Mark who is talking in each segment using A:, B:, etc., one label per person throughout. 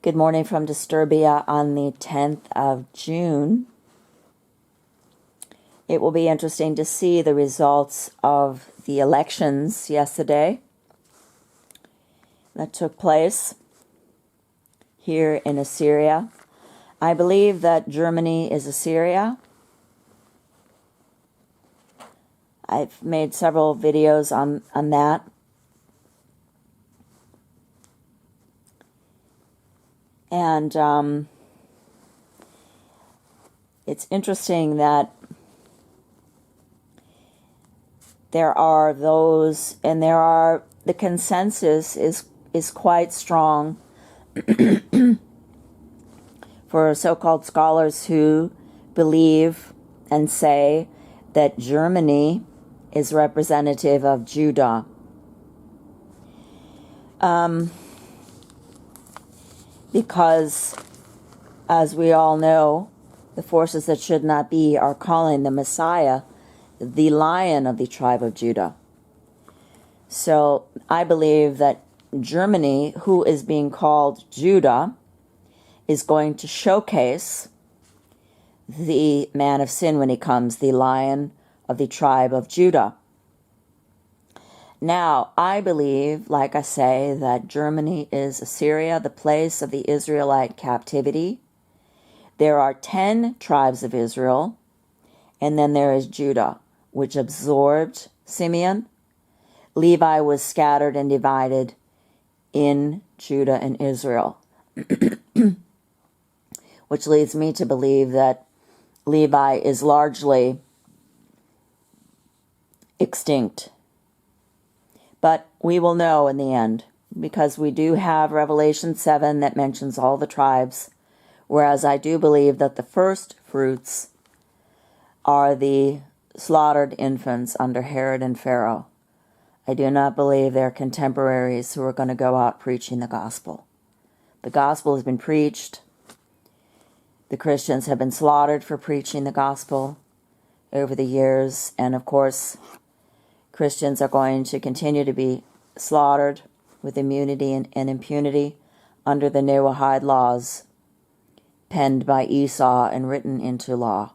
A: Good morning from Disturbia on the 10th of June. It will be interesting to see the results of the elections yesterday that took place here in Assyria. I believe that Germany is Assyria. I've made several videos on that. And it's interesting that there are those, and the consensus is quite strong for so-called scholars who believe and say that Germany is representative of Judah. Because, as we all know, the forces that should not be are calling the Messiah the Lion of the tribe of Judah. So I believe that Germany, who is being called Judah, is going to showcase the man of sin when he comes, the Lion of the tribe of Judah. Now, I believe, like I say, that Germany is Assyria, the place of the Israelite captivity. There are 10 tribes of Israel, and then there is Judah, which absorbed Simeon. Levi was scattered and divided in Judah and Israel, which leads me to believe that Levi is largely extinct. But we will know in the end, because we do have Revelation 7 that mentions all the tribes, whereas I do believe that the first fruits are the slaughtered infants under Herod and Pharaoh. I do not believe they're contemporaries who are going to go out preaching the gospel. The gospel has been preached. The Christians have been slaughtered for preaching the gospel over the years, and of course, Christians are going to continue to be slaughtered with immunity and impunity under the Noahide laws penned by Esau and written into law.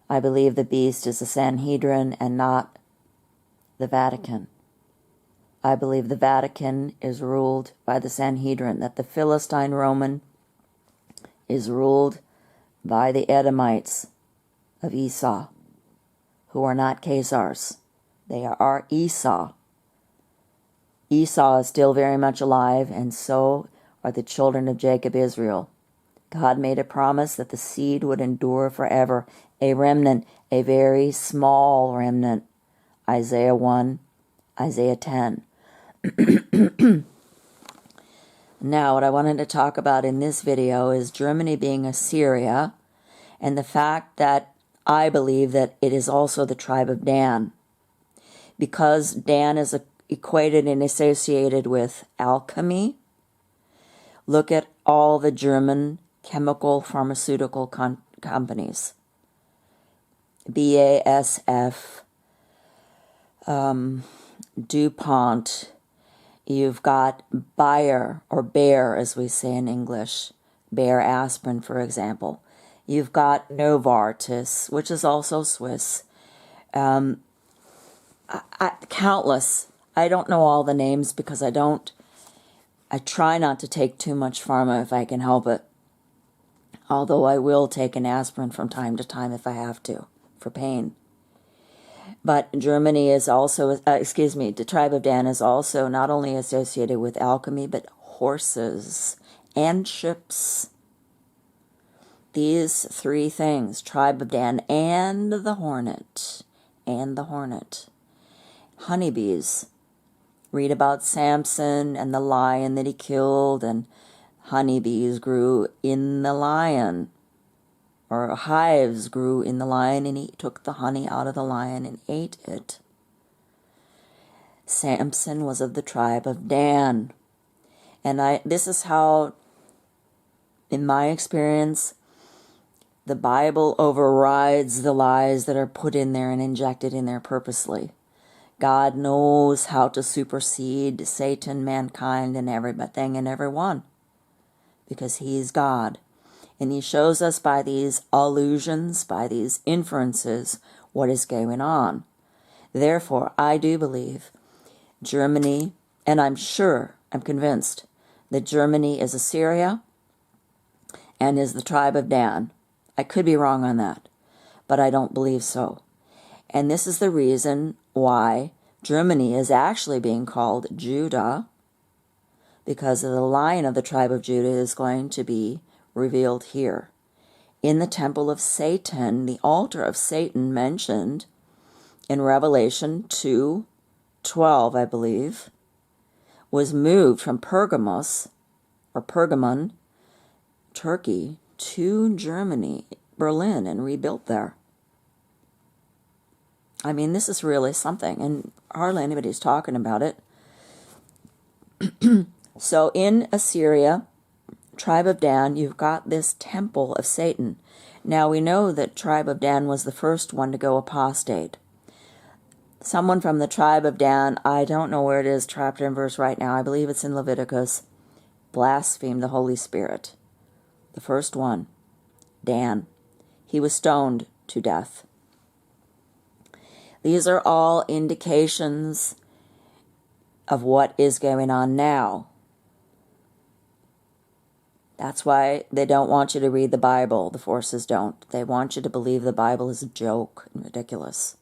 A: I believe the beast is the Sanhedrin and not the Vatican. I believe the Vatican is ruled by the Sanhedrin, that the Philistine Roman is ruled by the Edomites of Esau, who are not Khazars. They are Esau. Esau is still very much alive, and so are the children of Jacob, Israel. God made a promise that the seed would endure forever, a remnant, a very small remnant. Isaiah 1, Isaiah 10. Now, what I wanted to talk about in this video is Germany being Assyria, and the fact that I believe that it is also the tribe of Dan, because Dan is equated and associated with alchemy. Look at all the German chemical pharmaceutical companies. BASF, DuPont, you've got Bayer, or Bayer as we say in English, Bayer aspirin, for example. You've got Novartis, which is also Swiss. Countless. I don't know all the names because I try not to take too much pharma if I can help it. Although I will take an aspirin from time to time if I have to, for pain. But Germany is also, the tribe of Dan is also not only associated with alchemy, but horses and ships. These three things, tribe of Dan and the hornet, honeybees. Read about Samson and the lion that he killed, and honeybees grew in the lion, or hives grew in the lion, and he took the honey out of the lion and ate it. Samson was of the tribe of Dan. And this is how, in my experience, the Bible overrides the lies that are put in there and injected in there purposely. God knows how to supersede Satan, mankind, and everything and everyone, because he's God. And he shows us by these allusions, by these inferences, what is going on. Therefore, I do believe Germany, and I'm convinced, that Germany is Assyria and is the tribe of Dan. I could be wrong on that, but I don't believe so. And this is the reason why Germany is actually being called Judah, because of the line of the tribe of Judah is going to be revealed here. In the temple of Satan, the altar of Satan mentioned in Revelation 2:12, I believe, was moved from Pergamos, or Pergamon, Turkey, to Germany, Berlin, and rebuilt there. I mean, this is really something, and hardly anybody's talking about it. So in Assyria, tribe of Dan, you've got this temple of Satan. Now we know that tribe of Dan was the first one to go apostate. Someone from the tribe of Dan, I don't know where it is, chapter and verse right now, I believe it's in Leviticus, blasphemed the Holy Spirit. The first one, Dan. He was stoned to death. These are all indications of what is going on now. That's why they don't want you to read the Bible. The forces don't. They want you to believe the Bible is a joke and ridiculous.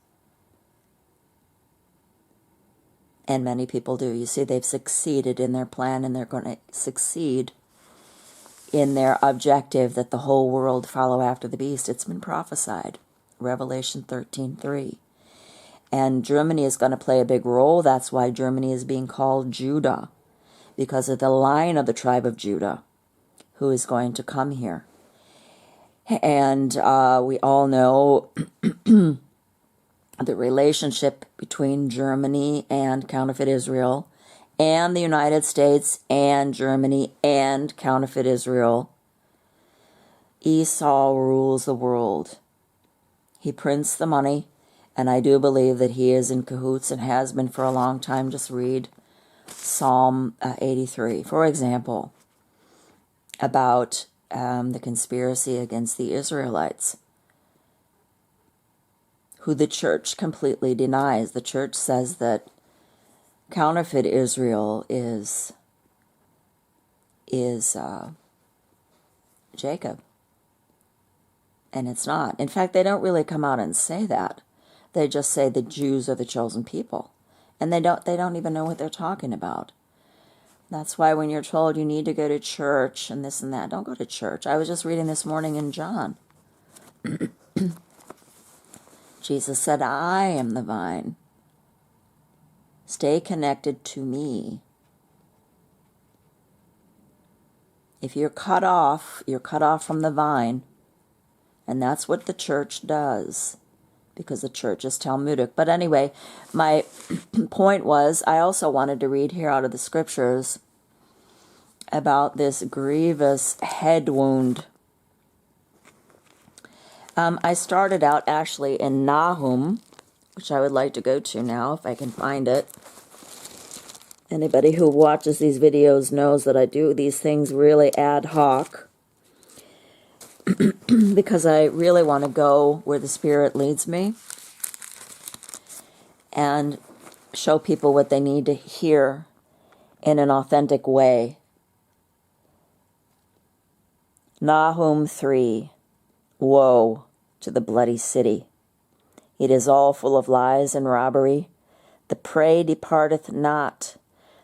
A: And many people do. You see, they've succeeded in their plan, and they're going to succeed in their objective that the whole world follow after the beast. It's been prophesied. Revelation 13:3. And Germany is going to play a big role. That's why Germany is being called Judah, because of the line of the tribe of Judah who is going to come here. And we all know the relationship between Germany and counterfeit Israel, and the United States and Germany and counterfeit Israel. Esau rules the world. He prints the money, and I do believe that he is in cahoots and has been for a long time. Just read Psalm 83, for example, about the conspiracy against the Israelites, who the church completely denies. The church says that counterfeit Israel is Jacob, and it's not. In fact, they don't really come out and say that. They just say the Jews are the chosen people, and they don't even know what they're talking about. That's why when you're told you need to go to church and this and that, don't go to church. I was just reading this morning in John. Jesus said, I am the vine. Stay connected to me. If you're cut off from the vine. And that's what the church does, because the church is Talmudic. But anyway, my point was, I also wanted to read here out of the scriptures about this grievous head wound. I started out actually in Nahum, which I would like to go to now if I can find it. Anybody who watches these videos knows that I do these things really ad hoc, because I really want to go where the Spirit leads me and show people what they need to hear in an authentic way. Nahum 3. Woe to the bloody city! It is all full of lies and robbery. The prey departeth not.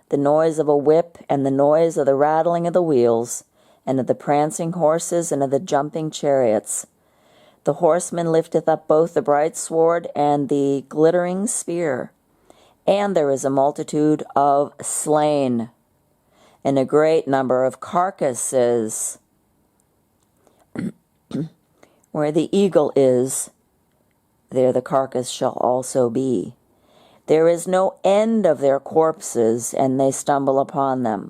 A: The noise of a whip, and the noise of the rattling of the wheels, and of the prancing horses, and of the jumping chariots. The horseman lifteth up both the bright sword and the glittering spear. And there is a multitude of slain, and a great number of carcasses. Where the eagle is, there the carcass shall also be. There is no end of their corpses, and they stumble upon them,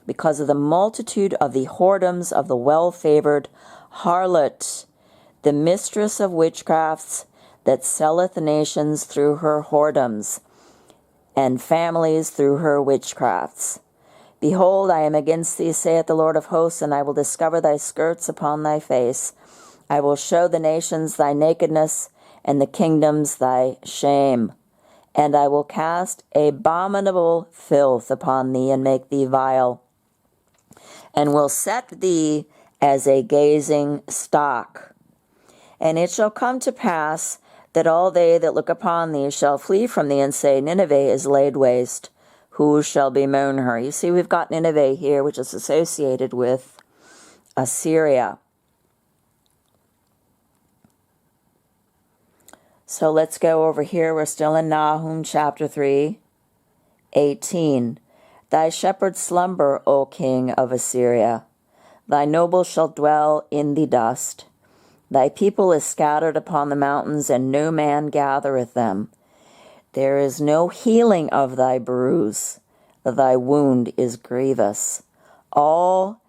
A: because of the multitude of the whoredoms of the well-favored harlot, the mistress of witchcrafts, that selleth nations through her whoredoms. and families through her witchcrafts. Behold, I am against thee, saith the Lord of hosts, and I will discover thy skirts upon thy face. I will show the nations thy nakedness, and the kingdoms thy shame. And I will cast abominable filth upon thee, and make thee vile, and will set thee as a gazing stock. And it shall come to pass that all they that look upon thee shall flee from thee, and say, Nineveh is laid waste. Who shall bemoan her? You see, we've got Nineveh here, which is associated with Assyria. So let's go over here. We're still in Nahum chapter 3, 18. Thy shepherds slumber, O king of Assyria. Thy nobles shall dwell in the dust. Thy people is scattered upon the mountains, and no man gathereth them. There is no healing of thy bruise. Thy wound is grievous. All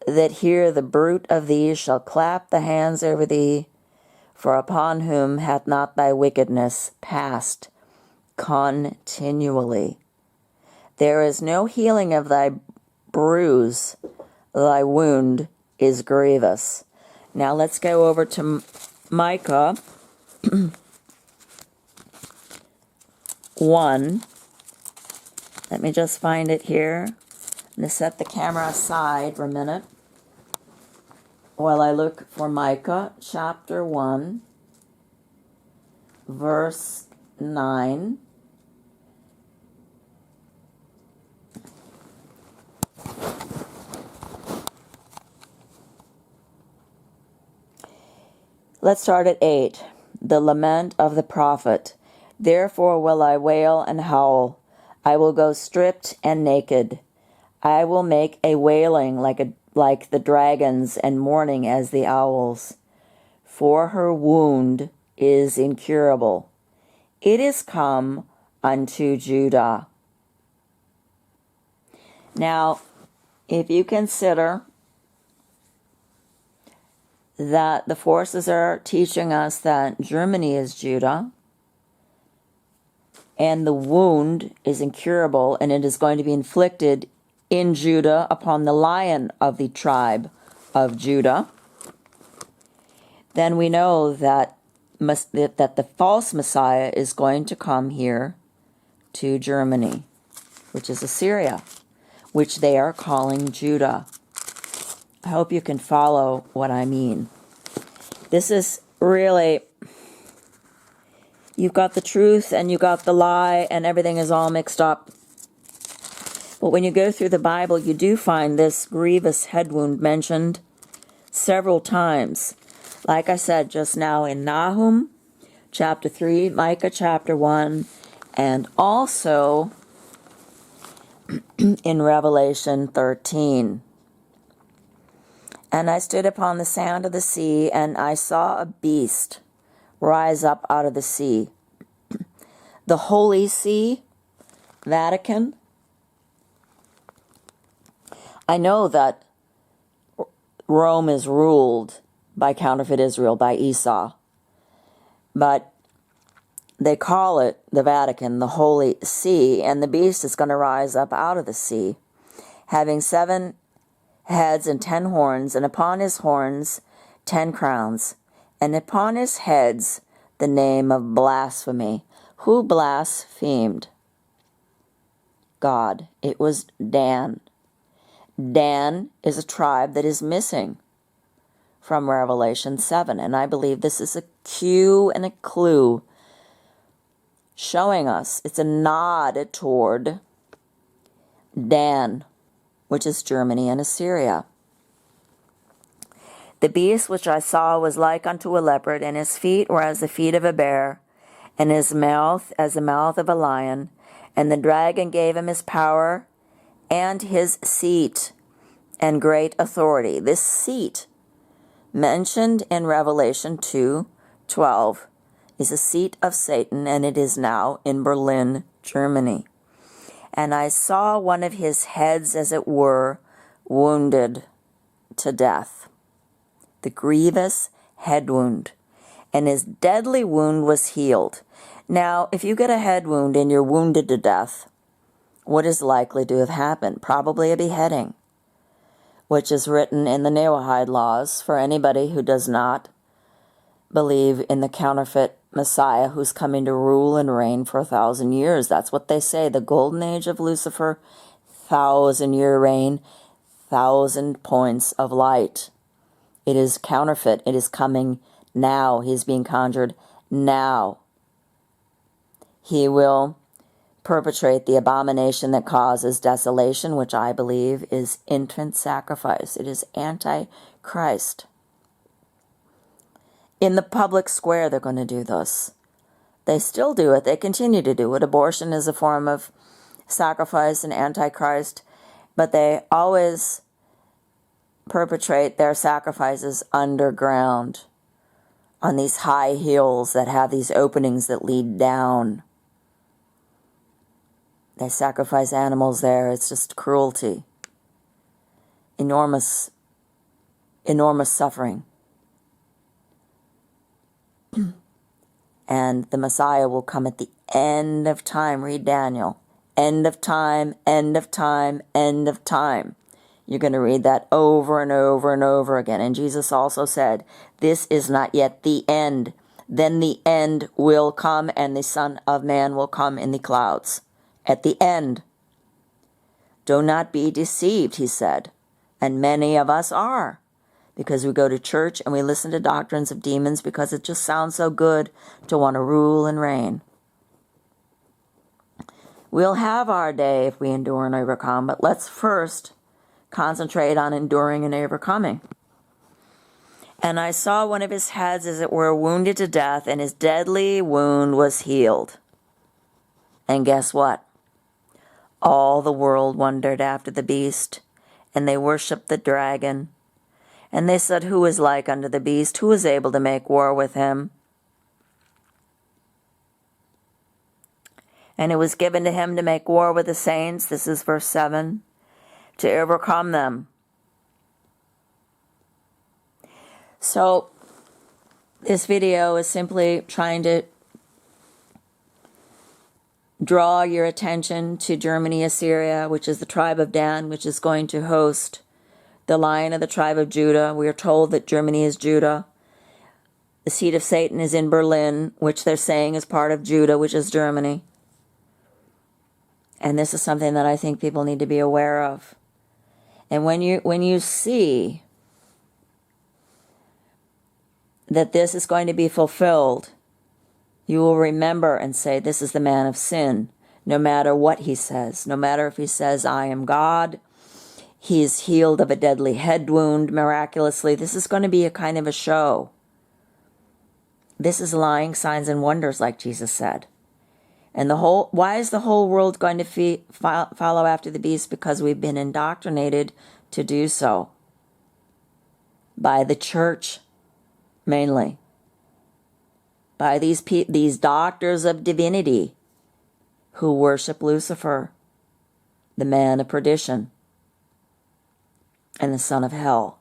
A: that hear the bruit of thee shall clap the hands over thee, for upon whom hath not thy wickedness passed continually? There is no healing of thy bruise. Thy wound is grievous. Now let's go over to Micah 1. Let me just find it here. I'm going to set the camera aside for a minute while I look for Micah chapter 1, verse 9. Let's start at 8. The lament of the prophet. Therefore will I wail and howl. I will go stripped and naked. I will make a wailing like the dragons, and mourning as the owls. For her wound is incurable. It is come unto Judah. Now, if you consider that the forces are teaching us that Germany is Judah, and the wound is incurable, and it is going to be inflicted in Judah upon the lion of the tribe of Judah, then we know that the false Messiah is going to come here to Germany, which is Assyria, which they are calling Judah. I hope you can follow what I mean. This is really, you've got the truth and you've got the lie, and everything is all mixed up. But when you go through the Bible, you do find this grievous head wound mentioned several times. Like I said just now, in Nahum chapter 3, Micah chapter 1, and also in Revelation 13. And I stood upon the sand of the sea, and I saw a beast rise up out of the sea. The Holy See, Vatican. I know that Rome is ruled by counterfeit Israel, by Esau. But they call it, the Vatican, the Holy See, and the beast is going to rise up out of the sea, having 7 heads and 10 horns, and upon his horns 10 crowns, and upon his heads the name of blasphemy. Who blasphemed? God. It was Dan. Dan is a tribe that is missing from Revelation 7, and I believe this is a cue and a clue showing us, it's a nod toward Dan, which is Germany and Assyria. The beast which I saw was like unto a leopard, and his feet were as the feet of a bear, and his mouth as the mouth of a lion. And the dragon gave him his power and his seat and great authority. This seat, mentioned in Revelation 2:12, is a seat of Satan, and it is now in Berlin, Germany. And I saw one of his heads, as it were, wounded to death, the grievous head wound, and his deadly wound was healed. Now, if you get a head wound and you're wounded to death, what is likely to have happened? Probably a beheading, which is written in the Noahide laws for anybody who does not believe in the counterfeit Messiah who's coming to rule and reign for 1,000 years. That's what they say. The golden age of Lucifer, 1,000-year reign, 1,000 points of light. It is counterfeit. It is coming now. He is being conjured now. He will perpetrate the abomination that causes desolation, which I believe is infant sacrifice. It is anti-Christ. In the public square, they're going to do this. They still do it. They continue to do it. Abortion is a form of sacrifice and anti-Christ, but they always perpetrate their sacrifices underground on these high hills that have these openings that lead down. They sacrifice animals there. It's just cruelty. Enormous, enormous suffering. And the Messiah will come at the end of time. Read Daniel. End of time, end of time, end of time. You're going to read that over and over and over again. And Jesus also said, this is not yet the end. Then the end will come, and the Son of Man will come in the clouds. At the end. Do not be deceived, he said. And many of us are. Because we go to church and we listen to doctrines of demons because it just sounds so good to want to rule and reign. We'll have our day if we endure and overcome, but let's first concentrate on enduring and overcoming. And I saw one of his heads, as it were, wounded to death, and his deadly wound was healed. And guess what? All the world wondered after the beast, and they worshipped the dragon. And they said, who is like unto the beast? Who is able to make war with him? And it was given to him to make war with the saints, this is verse 7, to overcome them. So, this video is simply trying to draw your attention to Germany, Assyria, which is the tribe of Dan, which is going to host the Lion of the tribe of Judah. We are told that Germany is Judah. The seat of Satan is in Berlin, which they're saying is part of Judah, which is Germany. And this is something that I think people need to be aware of. And when you see that this is going to be fulfilled, you will remember and say, this is the man of sin, no matter what he says. No matter if he says, I am God, he is healed of a deadly head wound miraculously. This is going to be a kind of a show. This is lying signs and wonders, like Jesus said. And why is the whole world going to follow after the beast? Because we've been indoctrinated to do so. By the church, mainly. By these doctors of divinity who worship Lucifer, the man of perdition, and the son of hell.